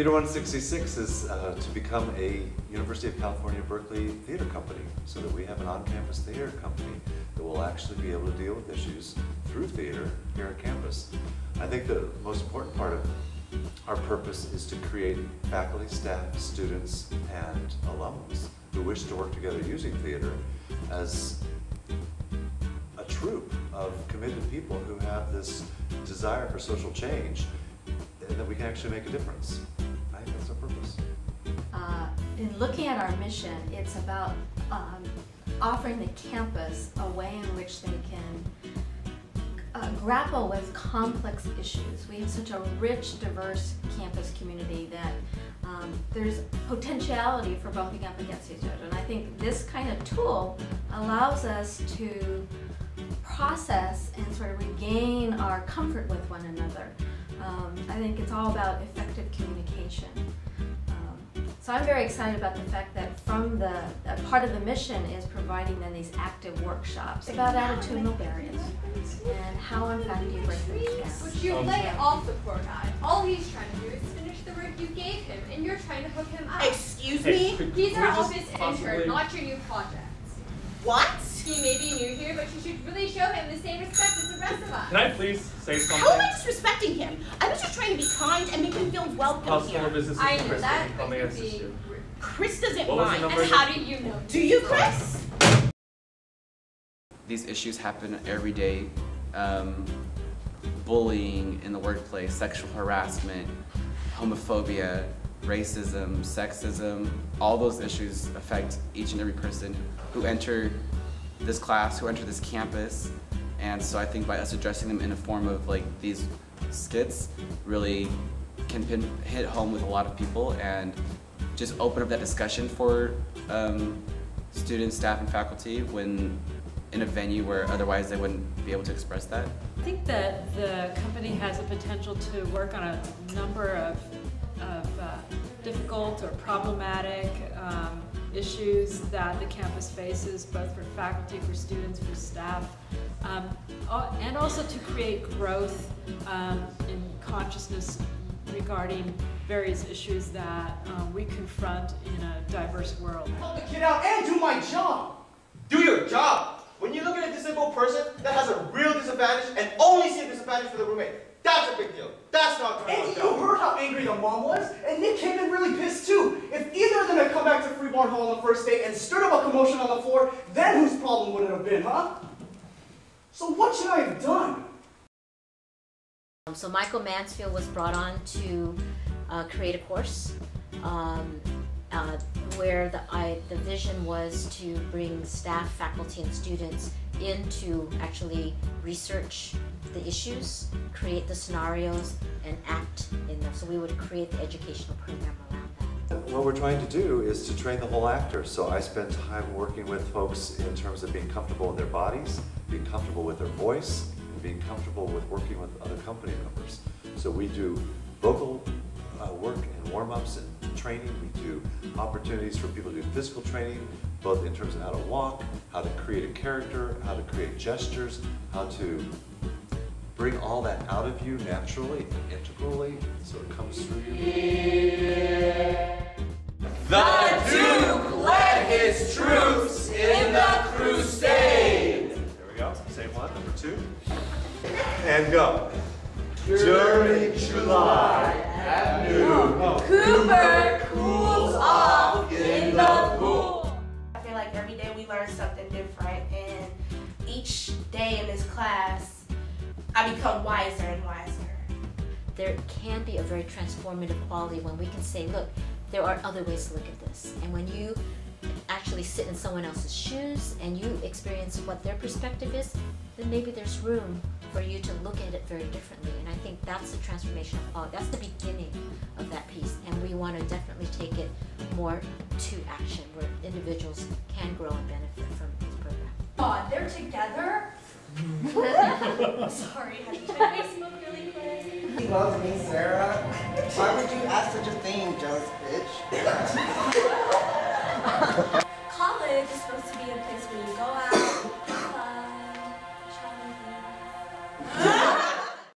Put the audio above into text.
Theater 166 is to become a University of California, Berkeley theater company, so that we have an on-campus theater company that will actually be able to deal with issues through theater here on campus. I think the most important part of our purpose is to create faculty, staff, students, and alums who wish to work together using theater as a troupe of committed people who have this desire for social change, and that we can actually make a difference. I think that's our purpose. In looking at our mission, it's about offering the campus a way in which they can grapple with complex issues. We have such a rich, diverse campus community that there's potentiality for bumping up against each other. And I think this kind of tool allows us to process and sort of regain our comfort with one another. I think it's all about effective communication. So I'm very excited about the fact that from the part of the mission is providing then these active workshops about attitudinal barriers and how in fact you break them down. But you lay off the poor guy. All he's trying to do is finish the work you gave him, and you're trying to hook him up. Excuse me? He's our office intern, not your new project. What? He may be new here, but you should really show him the same respect as the rest of us. Can I please say something? How am I disrespecting him? I was just trying to be kind and make him feel welcome Customer here. business I is know Chris. that, How may I assist you? Chris doesn't What was the mind. number? And how do you know? Do you, Chris? These issues happen every day. Bullying in the workplace, sexual harassment, homophobia, racism, sexism, all those issues affect each and every person who enter this class, who enter this campus. And so I think by us addressing them in a form of like these skits really can hit home with a lot of people and just open up that discussion for students, staff, and faculty when in a venue where otherwise they wouldn't be able to express that. I think that the company has a potential to work on a number of difficult or problematic issues that the campus faces, both for faculty, for students, for staff, and also to create growth in consciousness regarding various issues that we confront in a diverse world. Help the kid out and do my job! Do your job! When you look at a disabled person that has a real disadvantage and only see a disadvantage for the roommate, that's a big deal. That's not going And to you heard how angry the mom was? And Nick came in really pissed too. If either of them had come back to Freeborn Hall on the first day and stirred up a commotion on the floor, then whose problem would it have been, huh? So what should I have done? So Michael Mansfield was brought on to create a course where the vision was to bring staff, faculty, and students in to actually research the issues, create the scenarios, and act in them. So we would create the educational program around that. What we're trying to do is to train the whole actor. So I spend time working with folks in terms of being comfortable in their bodies, being comfortable with their voice, and being comfortable with working with other company members. So we do vocal work and warm-ups and training. We do opportunities for people to do physical training, both in terms of how to walk, how to create a character, how to create gestures, how to bring all that out of you naturally and integrally so it comes through you. The Duke led his troops in the crusade. There we go. Same one, number 2. And go. During July at noon, Cooper cools off in the pool. I feel like every day we learn something different, and each day in this class, I become wiser and wiser. There can be a very transformative quality when we can say, look, there are other ways to look at this. And when you actually sit in someone else's shoes and you experience what their perspective is, then maybe there's room for you to look at it very differently. And I think that's the transformational quality. That's the beginning of that piece. And we want to definitely take it more to action where individuals can grow and benefit from this program. God, they're together? Sorry, had to check Facebook really quick. He loves me, Sarah. Why would you ask such a thing, jealous bitch? College is supposed to be a place where you go out,